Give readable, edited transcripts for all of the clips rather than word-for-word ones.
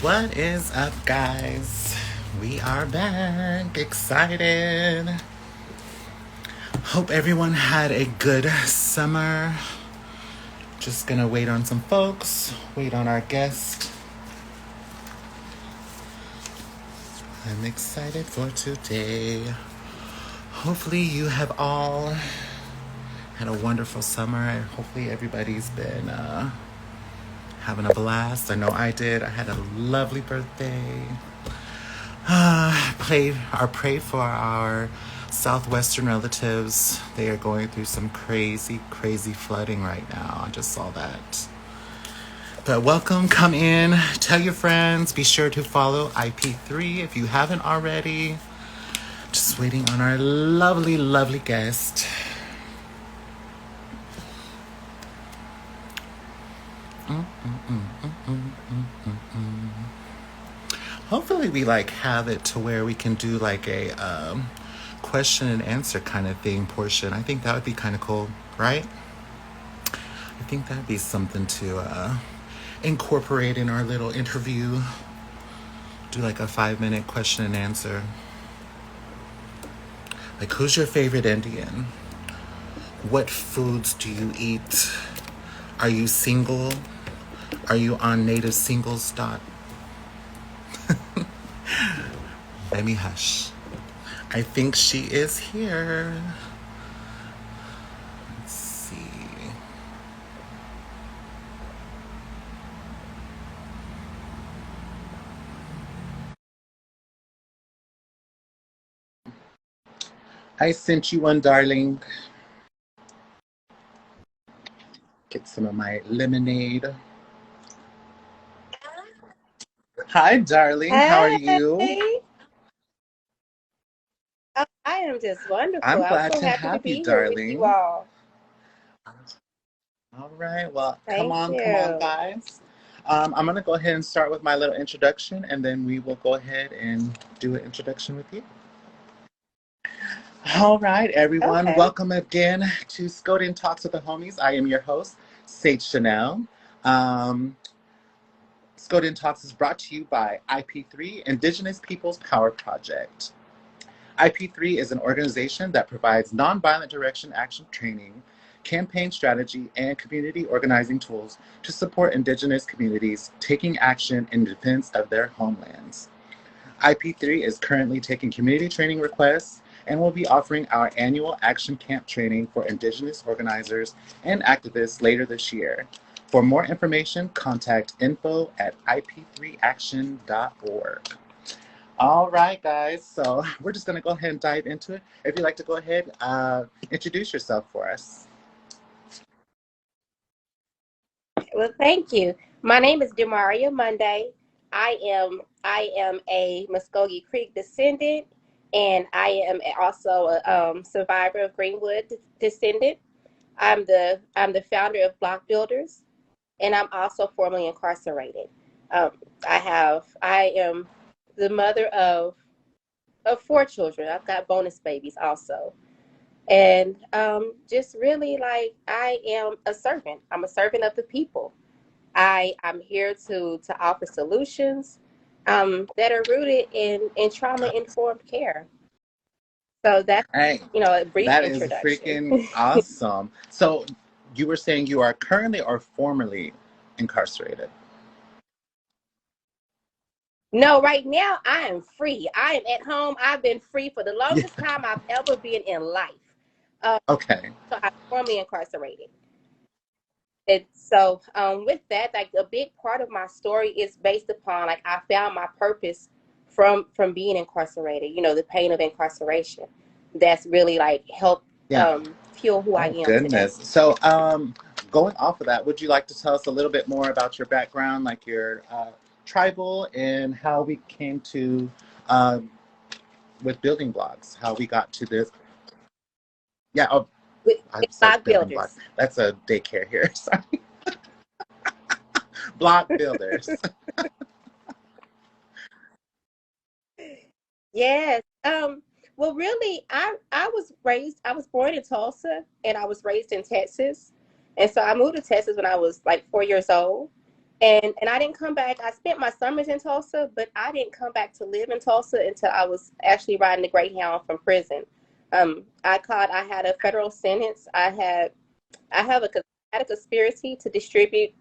What is up, guys? We are back. Excited. Hope everyone had a good summer. Just gonna wait on some folks, wait on our guest. I'm excited for today. Hopefully you have all had a wonderful summer, and hopefully everybody's been having a blast. I know I did. I had a lovely birthday. Prayed for our southwestern relatives. They are going through some crazy flooding right now. I just saw that. But welcome, come in, tell your friends. Be sure to follow IP3 if you haven't already. Just waiting on our lovely guest. Hopefully we have it to where we can do a question and answer kind of thing portion. I think that would be kind of cool, right? I think that'd be something to incorporate in our little interview. Do a 5-minute question and answer. Who's your favorite Indian? What foods do you eat? Are you single? Are you on native singles dot? Let me hush. I think she is here. Let's see. I sent you one, darling. Get some of my lemonade. Hi, darling. How are you? Hey. I am just wonderful. I'm glad so to happy have to you, be here with darling. you all. All right. Well, Thank come on, you. guys. I'm going to go ahead and start with my little introduction, and then we will go ahead and do an introduction with you. All right, everyone. Okay. Welcome again to Skoden Talks with the Homies. I am your host, Sage Chanel. Skoden Talks is brought to you by IP3, Indigenous Peoples Power Project. IP3 is an organization that provides nonviolent direction action training, campaign strategy, and community organizing tools to support Indigenous communities taking action in defense of their homelands. IP3 is currently taking community training requests and will be offering our annual action camp training for Indigenous organizers and activists later this year. For more information, contact info@ip3action.org. All right, guys. So we're just going to go ahead and dive into it. If you'd like to go ahead, introduce yourself for us. Well, thank you. My name is Demaria Monday. I am a Muscogee Creek descendant, and I am also a survivor of Greenwood descendant. I'm the founder of Builderz, and I'm also formerly incarcerated. Um, I am the mother of four children. I've got bonus babies also. And just really like I am a servant. I'm a servant of the people. I'm here to offer solutions that are rooted in trauma informed care. So that's Hey, a brief that is introduction. freaking awesome. So you were saying you are currently or formerly incarcerated? No, right now I am free. I am at home. I've been free for the Yeah. longest time I've ever been in life. Okay. So I'm formerly incarcerated. And so with that, like a big part of my story is based upon like I found my purpose from being incarcerated. The pain of incarceration. That's really like helped Yeah. fuel who I Oh, am today. goodness. So, going off of that, would you like to tell us a little bit more about your background, like your tribal, and how we came to um, with building blocks, how we got to this? Yeah. Oh, I With said block building blocks. builders. That's a daycare here. Sorry. Block builders. Yes. Well, really, I was born in Tulsa and I was raised in Texas, and so I moved to Texas when I was like 4 years old, and I didn't come back. I spent my summers in Tulsa, but I didn't come back to live in Tulsa until I was actually riding the Greyhound from prison. I had a federal sentence. I have a had a conspiracy to distribute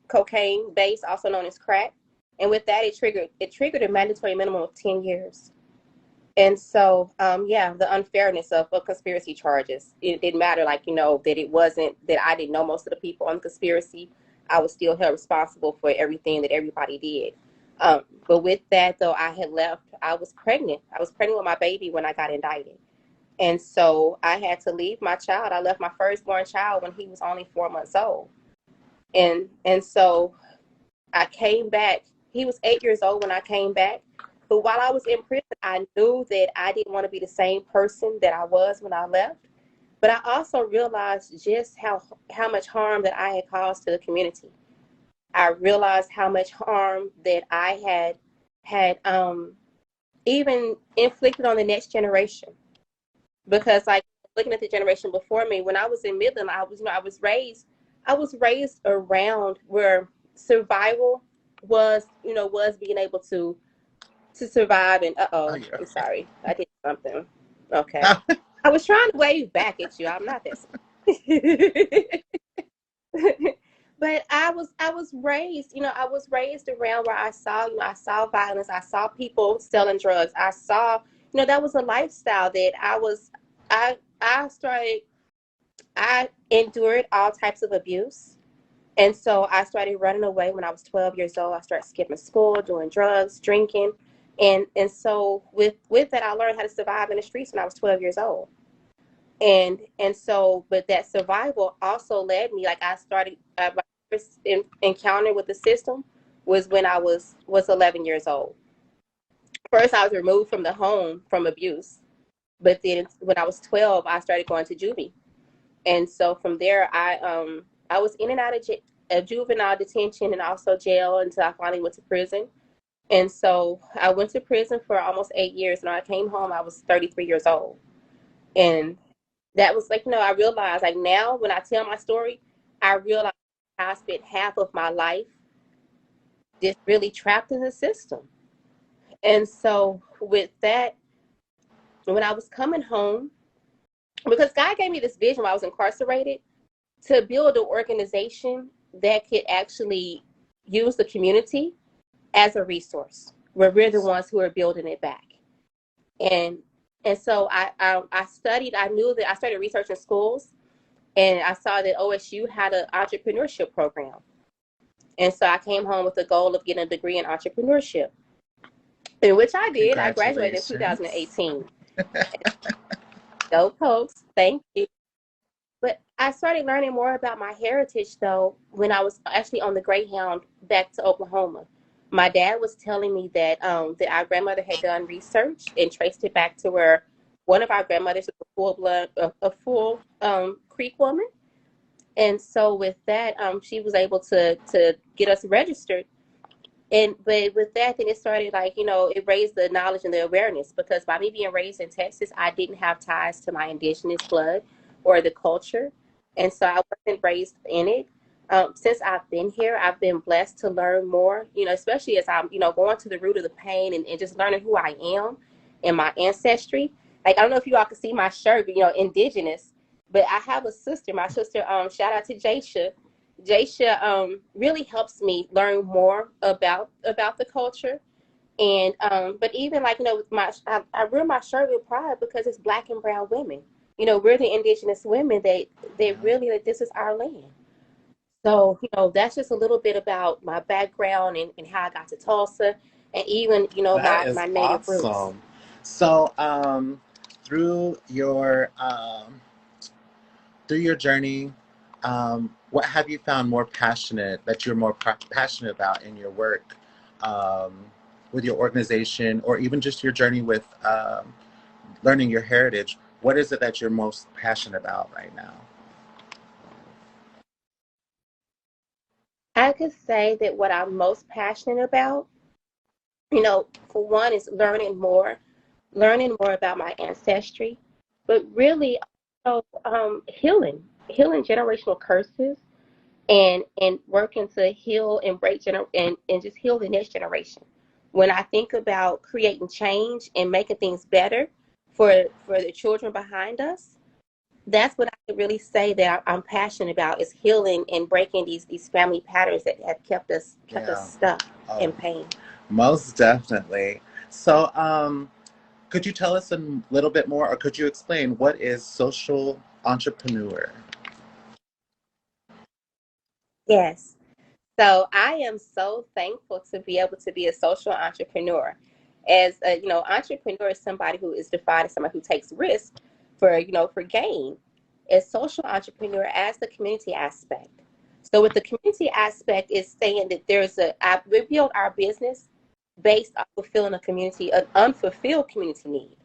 cocaine base, also known as crack, and with that, it triggered a mandatory minimum of 10 years. And so, yeah, the unfairness of conspiracy charges. It didn't matter, like, that it wasn't that I didn't know most of the people on the conspiracy. I was still held responsible for everything that everybody did. But with that, though, I had left. I was pregnant. I was pregnant with my baby when I got indicted. And so I had to leave my child. I left my firstborn child when he was only 4 months old. And so I came back. He was 8 years old when I came back. But while I was in prison, I knew that I didn't want to be the same person that I was when I left. But I also realized just how much harm that I had caused to the community. I realized how much harm that I had even inflicted on the next generation. Because like looking at the generation before me, when I was in Midland, I was raised around where survival was being able to survive. And Oh, yeah. I'm sorry, I did something. Okay, I was trying to wave back at you. I'm not that. But I was raised around where I saw violence. I saw people selling drugs. I saw, that was a lifestyle that I started. I endured all types of abuse. And so I started running away when I was 12 years old. I started skipping school, doing drugs, drinking. And so with that, I learned how to survive in the streets when I was 12 years old. And so, but that survival also led me, like I started, my first encounter with the system was when I was 11 years old. First, I was removed from the home from abuse. But then when I was 12, I started going to juvie. And so from there, I was in and out of juvenile detention and also jail until I finally went to prison. And so I went to prison for almost 8 years. And when I came home, I was 33 years old. And that was like, I realized like now when I tell my story, I realize I spent half of my life just really trapped in the system. And so with that, when I was coming home, because God gave me this vision while I was incarcerated to build an organization that could actually use the community as a resource, where we're the ones who are building it back. And and so I studied. I knew that I started researching schools, and I saw that OSU had an entrepreneurship program. And so I came home with the goal of getting a degree in entrepreneurship, in which I did. I graduated in Congratulations. 2018. Go Pokes, thank you. But I started learning more about my heritage though when I was actually on the Greyhound back to Oklahoma. My dad was telling me that our grandmother had done research and traced it back to where one of our grandmothers was a full blood, a full Creek woman, and so with that, she was able to get us registered. And but with that, then it started like, it raised the knowledge and the awareness because by me being raised in Texas, I didn't have ties to my indigenous blood or the culture. And so I wasn't raised in it. Since I've been here, I've been blessed to learn more, especially as I'm, going to the root of the pain and just learning who I am and my ancestry. Like, I don't know if you all can see my shirt, but, indigenous. But I have a sister, my sister, shout out to Jasha. Jasha really helps me learn more about the culture. And but even like, with I wear my shirt with pride because it's black and brown women. We're the indigenous women they Yeah. really, like, this is our land. So, that's just a little bit about my background and how I got to Tulsa and even, That is my native roots. awesome. So, through your journey, what have you found more passionate that you're more passionate about in your work, um, with your organization, or even just your journey with learning your heritage? What is it that you're most passionate about right now? I could say that what I'm most passionate about, for one, is learning more about my ancestry, but really also healing generational curses and working to heal and and just heal the next generation. When I think about creating change and making things better for the children behind us, that's what I could really say that I'm passionate about is healing and breaking these family patterns that have kept us Yeah. stuck Oh, in pain. most definitely. So, could you tell us a little bit more, or could you explain what is social entrepreneur? Yes. So I am so thankful to be able to be a social entrepreneur. As a, entrepreneur is somebody who is defined as somebody who takes risk for gain. As social entrepreneur, as the community aspect. So with the community aspect is saying that we build our business based on fulfilling an unfulfilled community need.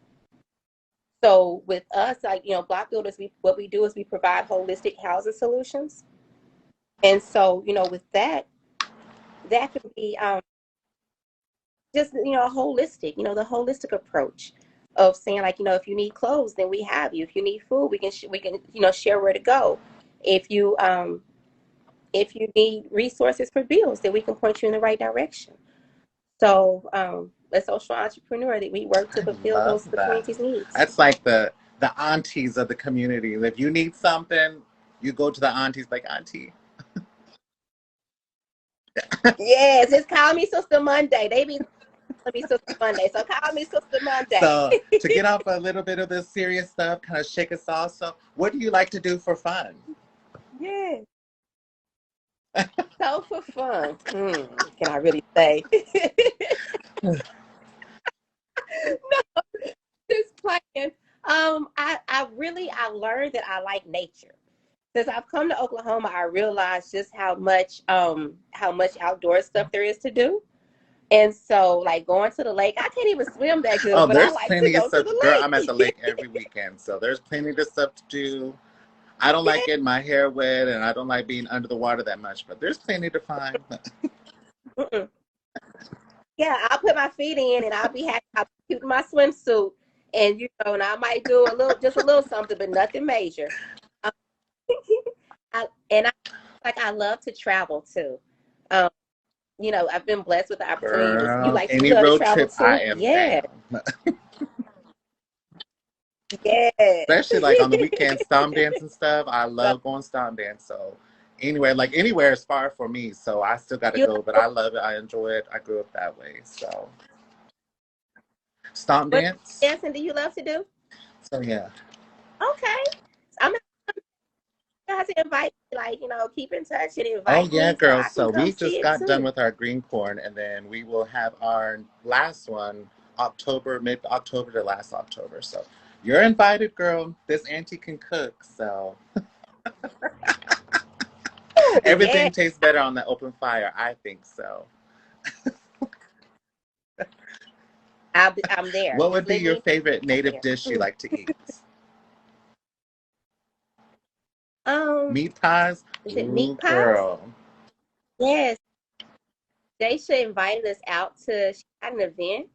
So with us, like, Block Builders, what we do is we provide holistic housing solutions. And so, with that could be just, holistic, the holistic approach of saying, like, if you need clothes, then we have you. If you need food, we can share where to go. If you um if you need resources for bills, then we can point you in the right direction. So a social entrepreneur that we work to I fulfill love the that. community's needs. That's like the aunties of the community. If you need something, you go to the aunties, like, auntie. Yes, it's Call Me Sister Monday. They be calling me Sister Monday, so call me Sister Monday. So, to get off a little bit of this serious stuff, kind of shake us off. So, what do you like to do for fun? Yeah. So for fun, can I really say? Just playing. I learned that I like nature. Since I've come to Oklahoma, I realized just how much outdoor stuff there is to do. And so, like, going to the lake, I can't even swim that good, Oh, but I there's like to plenty of go to stuff. the Girl, I'm at the lake. lake every weekend, so there's plenty of stuff to do. I don't like Yeah. getting my hair wet, and I don't like being under the water that much, but there's plenty to find. Mm-mm. Yeah, I'll put my feet in and I'll be happy. I'll keep my swimsuit, and and I might do just a little something, but nothing major. Um, I love to travel too. Um, I've been blessed with the opportunity. Girl, You any love to road travel trip, I too? am Yeah, down. yeah. Especially like on the weekends, stomp dance and stuff. I So love going stomp dance. So anyway, like anywhere is far for me. So I still got to you go, but I love it. I enjoy it. I grew up that way. So stomp what dance. dancing do you love to do? So yeah. Okay, I'm You guys invite me, like, keep in touch and Oh invite yeah, me so girls. I can So come we see just it got done too. with our green corn, and then we will have our last one October, mid October to last October. So you're invited, girl. This auntie can cook, so Oh yeah, everything tastes better on the open fire. I think so. I'm there. What Just would be let your me favorite native there. dish you like to eat? Um, Meat pies? is it Ooh, meat pies? girl. Yes, Daisha invited us out to she had an event,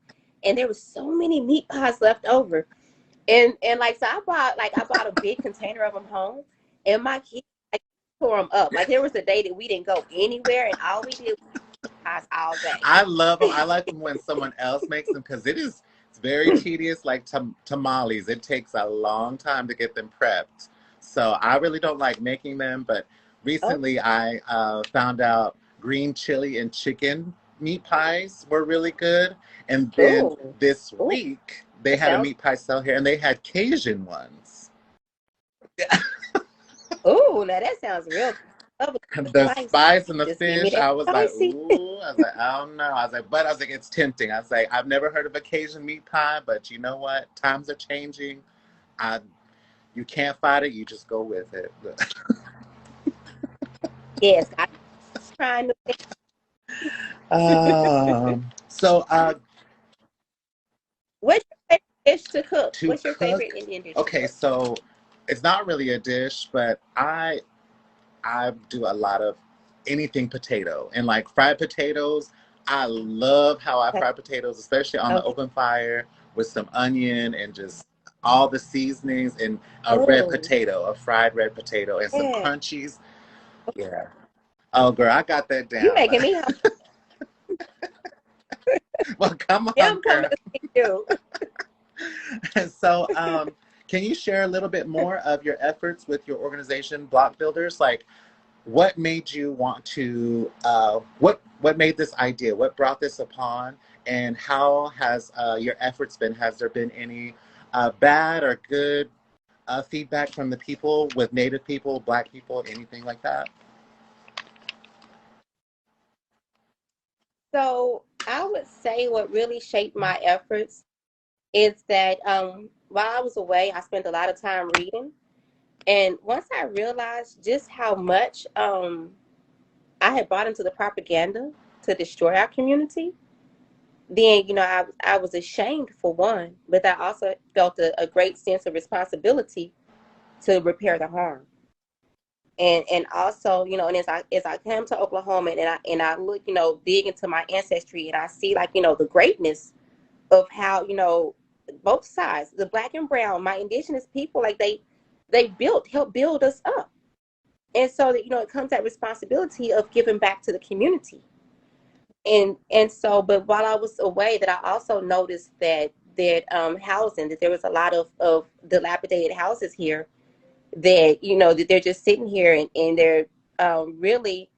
and there was so many meat pies left over. And like so, I bought a big container of them home, and my kids like tore them up. Like there was a day that we didn't go anywhere, and all we did was eat pies all day. I love them. I like them when someone else makes them because it's very tedious. Like tamales, it takes a long time to get them prepped. So I really don't like making them. But Oh, recently, I found out green chili and chicken meat pies were really good. And then ooh, this ooh, week, they that had a sounds. meat pie sale here, and they had Cajun ones. Ooh, now that sounds real good. Love a good The spicy. spice and the Just give me fish, that I was like, spicy. ooh. I was like, I don't know. I was like, but I was like, it's tempting. I was like, I've never heard of a Cajun meat pie, but you know what? Times are changing. I You can't fight it. You just go with it. Yes, I'm trying to think. So What's your favorite dish to cook? to What's your favorite cook, Indian dish to okay, cook? so it's not really a dish, but I do a lot of anything potato and like fried potatoes. I love how I Okay. fry potatoes, especially on the Okay. open fire with some onion and just all the seasonings and Oh, a fried red potato and some yeah. crunchies. Yeah. Oh, girl, I got that You down. making me hungry. Well, come Yeah, on, I'm coming girl. to see you. So, can you share a little bit more of your efforts with your organization, Block Builders? Like, what made you want to what made this idea, what brought this upon, and how has your efforts been? Has there been any bad or good feedback from the people, with native people, black people, anything like that? So I would say what really shaped my efforts is that while I was away, I spent a lot of time reading. And once I realized just how much I had bought into the propaganda to destroy our community, then, I was ashamed for one, but I also felt a great sense of responsibility to repair the harm. And also, and as I came to Oklahoma and I look, dig into my ancestry and I see, like, the greatness of how, both sides, the black and brown, my indigenous people, like they helped build us up. And so that, it comes that responsibility of giving back to the community. And so, but while I was away, that I also noticed that housing, that there was a lot of dilapidated houses here, that, that they're just sitting here and they're really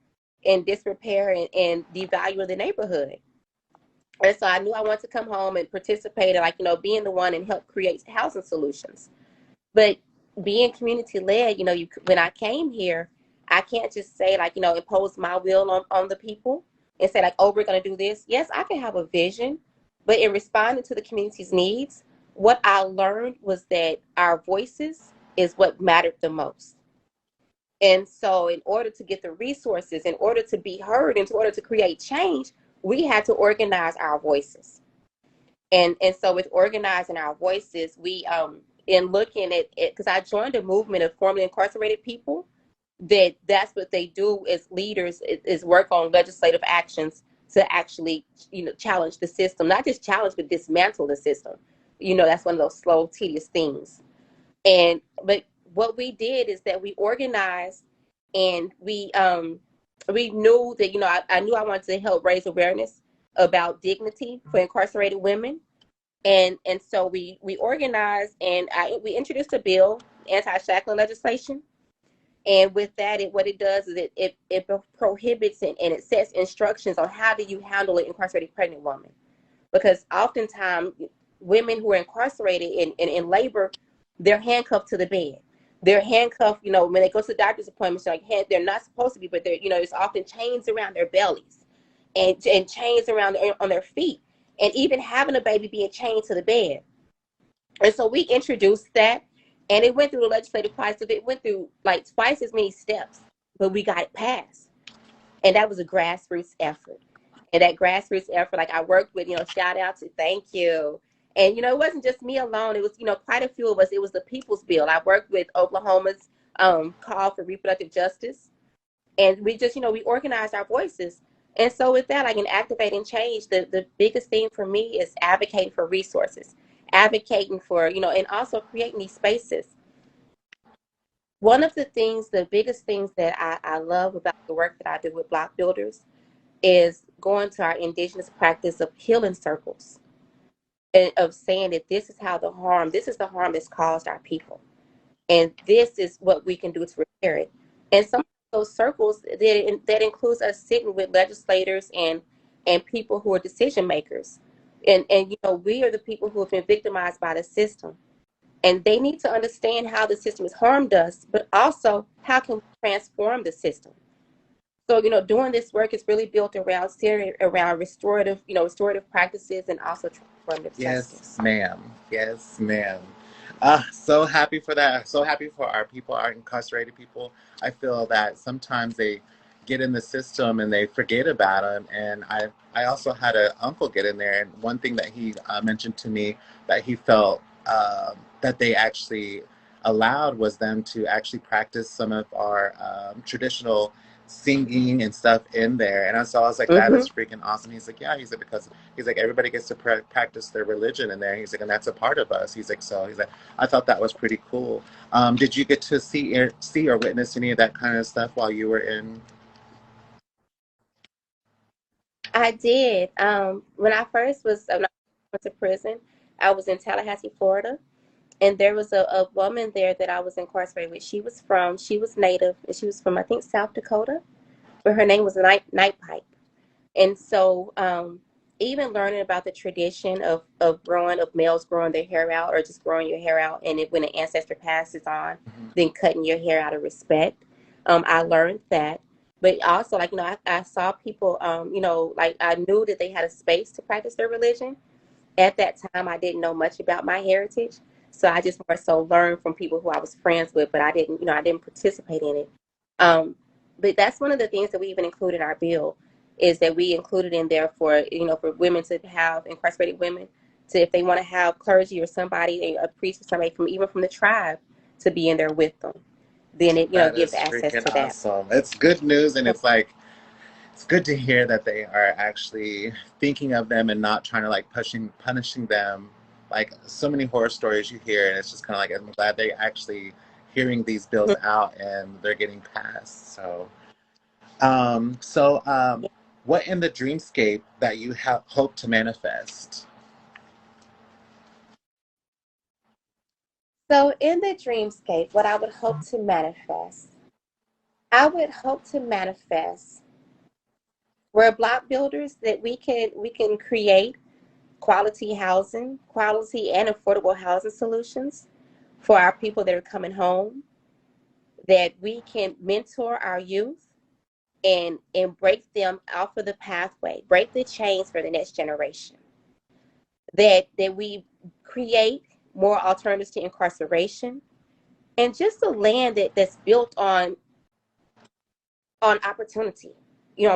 in disrepair and devaluing the neighborhood. And so I knew I wanted to come home and participate and, like, being the one and help create housing solutions. But being community led, when I came here, I can't just say, like, impose my will on the people and say, like, oh, we're going to do this. Yes, I can have a vision, but in responding to the community's needs, what I learned was that our voices is what mattered the most. And so, in order to get the resources, in order to be heard, in order to create change, we had to organize our voices. And so, with organizing our voices, we in looking at it, because I joined a movement of formerly incarcerated people, that's what they do as leaders, is work on legislative actions to actually, challenge the system, not just challenge but dismantle the system. That's one of those slow, tedious things. But what we did is that we organized, and we knew that, I knew I wanted to help raise awareness about dignity for incarcerated women. And so we organized, and we introduced a bill, anti-shackling legislation. And with that, what it does is it prohibits and it sets instructions on how do you handle an incarcerated pregnant woman. Because oftentimes women who are incarcerated in labor, they're handcuffed to the bed. they're handcuffed, when they go to the doctor's appointments, like they're not supposed to be, but they're, there's often chains around their bellies and chains around on their feet, and even having a baby being chained to the bed. And so we introduced that, and it went through the legislative process. It went through like twice as many steps, but we got it passed. And that was a grassroots effort. And that grassroots effort, like I worked with, shout out to, thank you. And, it wasn't just me alone. It was, quite a few of us. It was the People's Bill. I worked with Oklahoma's call for reproductive justice. And we just, we organized our voices. And so with that, like in activating change, the biggest thing for me is advocating for resources, advocating for, and also creating these spaces. One of the biggest things that I love about the work that I do with Block Builders is going to our indigenous practice of healing circles, and of saying that this is the harm that's caused our people. And this is what we can do to repair it. And some of those circles, that includes us sitting with legislators and people who are decision makers. And we are the people who have been victimized by the system. And they need to understand how the system has harmed us, but also how can we transform the system. So, doing this work is really built around restorative practices and also transformative Yes, justice. ma'am. Yes, ma'am. So happy for that. So happy for our people, our incarcerated people. I feel that sometimes they get in the system and they forget about them. And I also had an uncle get in there, and one thing that he mentioned to me that he felt that they actually allowed was them to actually practice some of our traditional singing and stuff in there. And so I was like, that Mm-hmm. is freaking awesome. He's like, yeah. He's like, because he's like, everybody gets to practice their religion in there. He's like, and that's a part of us. He's like, so he's like, I thought that was pretty cool. Did you get to see or witness any of that kind of stuff while you were in? I did. When I first went to prison, I was in Tallahassee, Florida, and there was a woman there that I was incarcerated with. She was Native, and she was from, I think, South Dakota, but her name was Night Pipe. And so, even learning about the tradition of males growing their hair out, or just growing your hair out, and when an ancestor passes on, Mhm. then cutting your hair out of respect. I learned that. But also, like, I saw people, like I knew that they had a space to practice their religion. At that time, I didn't know much about my heritage. So I just more so learned from people who I was friends with, but I didn't participate in it. Um, but that's one of the things that we even included in our bill, is that we included in there for, for women to have, incarcerated women, to, if they want to have clergy or somebody, a priest or somebody from the tribe, to be in there with them. Then it, That gives is access freaking to that. awesome. It's good news, and it's like, it's good to hear that they are actually thinking of them and not trying to like punishing them. Like so many horror stories you hear, and it's just kind of like, I'm glad they actually hearing these bills out and they're getting passed. So what in the dreamscape that you hope to manifest? So in the dreamscape, what I would hope to manifest, I would hope to manifest, we're block builders, that we can create quality housing, quality and affordable housing solutions for our people that are coming home, that we can mentor our youth and break them off of the pathway, break the chains for the next generation, that we create more alternatives to incarceration, and just a land that's built on opportunity,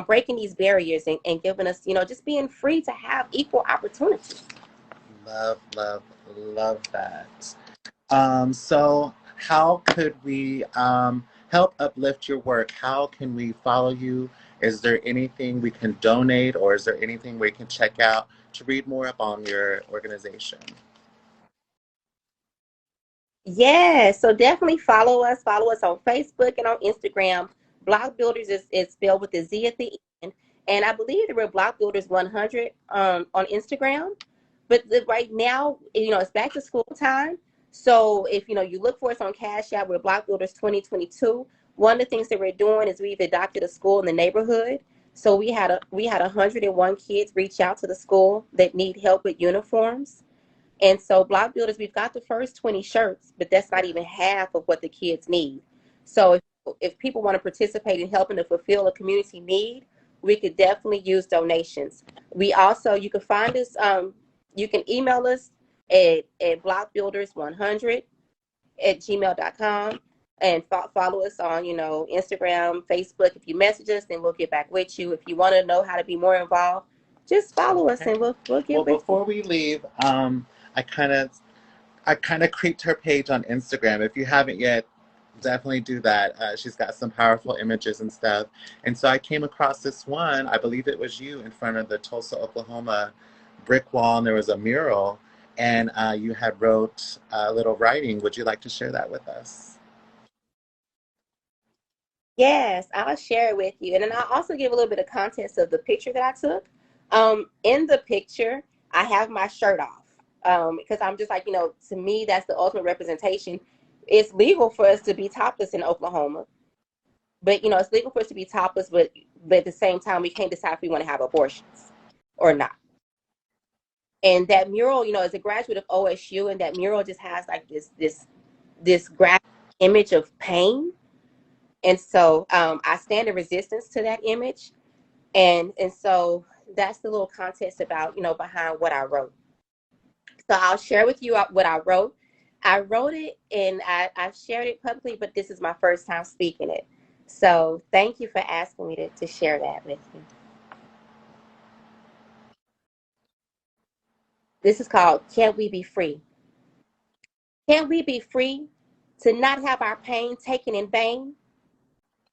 breaking these barriers and giving us, just being free to have equal opportunity. Love, love, love that. So how could we help uplift your work? How can we follow you? Is there anything we can donate, or is there anything we can check out to read more up on your organization? Yeah, so definitely follow us. Follow us on Facebook and on Instagram. Block Builders is spelled with a Z at the end. And I believe that we're Block Builders 100 on Instagram. But right now, it's back to school time. So if you look for us on Cash App, we're Block Builders 2022. One of the things that we're doing is we've adopted a school in the neighborhood. So we had 101 kids reach out to the school that need help with uniforms. And so Block Builders, we've got the first 20 shirts, but that's not even half of what the kids need. So if people want to participate in helping to fulfill a community need, we could definitely use donations. We also, you can find us, you can email us at blockbuilders100@gmail.com, and follow us on, Instagram, Facebook. If you message us, then we'll get back with you. If you want to know how to be more involved, just follow us Okay. and we'll get Well, with before you. we leave, I kind of creeped her page on Instagram. If you haven't yet, definitely do that. She's got some powerful images and stuff. And so I came across this one. I believe it was you in front of the Tulsa, Oklahoma brick wall, and there was a mural, and you had wrote a little writing. Would you like to share that with us? Yes, I'll share it with you. And then I'll also give a little bit of context of the picture that I took. In the picture, I have my shirt off because I'm just like, to me, that's the ultimate representation. It's legal for us to be topless in Oklahoma, but, it's legal for us to be topless, but at the same time, we can't decide if we want to have abortions or not. And that mural, as a graduate of OSU, and that mural just has like this graphic image of pain. And so I stand in resistance to that image. And so that's the little context about, behind what I wrote. So I'll share with you what I wrote. I wrote it and I've shared it publicly, but this is my first time speaking it. So thank you for asking me to share that with you. This is called Can't We Be Free? Can't we be free to not have our pain taken in vain?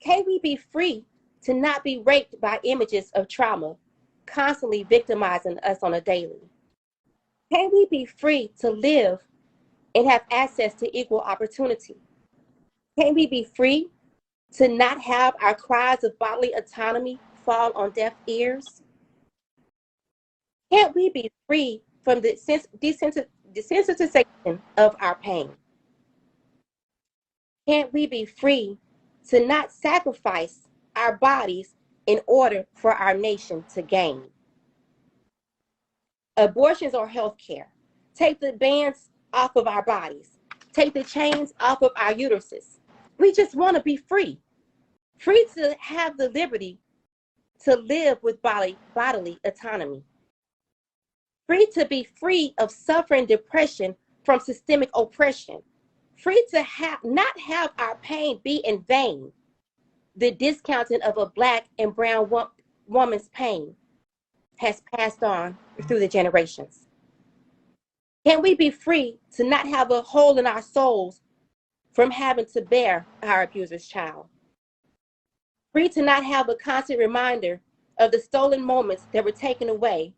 Can't we be free to not be raped by images of trauma, constantly victimizing us on a daily? Can't we be free to live and have access to equal opportunity? Can't we be free to not have our cries of bodily autonomy fall on deaf ears? Can't we be free from the desensitization of our pain? Can't we be free to not sacrifice our bodies in order for our nation to gain? Abortions or health care. Take the bands off of our bodies. Take the chains off of our uteruses. We just want to be free. Free to have the liberty to live with bodily autonomy. Free to be free of suffering depression from systemic oppression. Free to not have our pain be in vain. The discounting of a Black and brown woman's pain has passed on through the generations. Can we be free to not have a hole in our souls from having to bear our abuser's child? Free to not have a constant reminder of the stolen moments that were taken away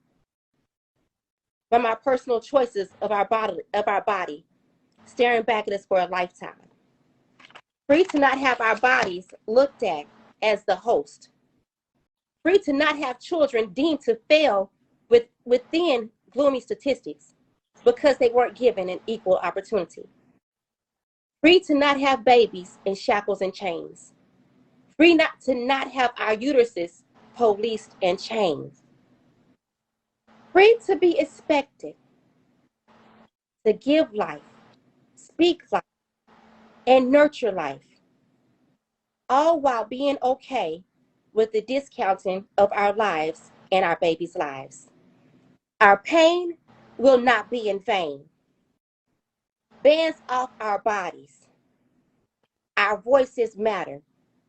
from our personal choices of our body, staring back at us for a lifetime. Free to not have our bodies looked at as the host. Free to not have children deemed to fail within gloomy statistics because they weren't given an equal opportunity. Free to not have babies in shackles and chains. Free to not have our uteruses policed and chained. Free to be expected to give life, speak life, and nurture life, all while being okay with the discounting of our lives and our babies' lives. Our pain will not be in vain. Bands off our bodies. Our voices matter.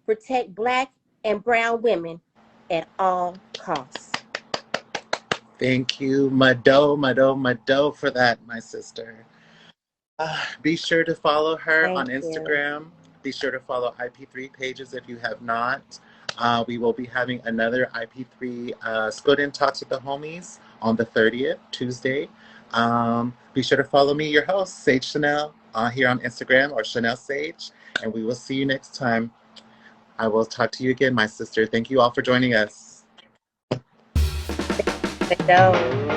Protect Black and brown women at all costs. Thank you, Mado, for that, my sister. Be sure to follow her on Thank you. Instagram. Be sure to follow IP3 pages if you have not. We will be having another IP3 Skoden Talks with the Homies on the 30th, Tuesday. Be sure to follow me, your host, Sage Chanel, here on Instagram, or Chanel Sage, and we will see you next time. I will talk to you again, my sister. Thank you all for joining us. No.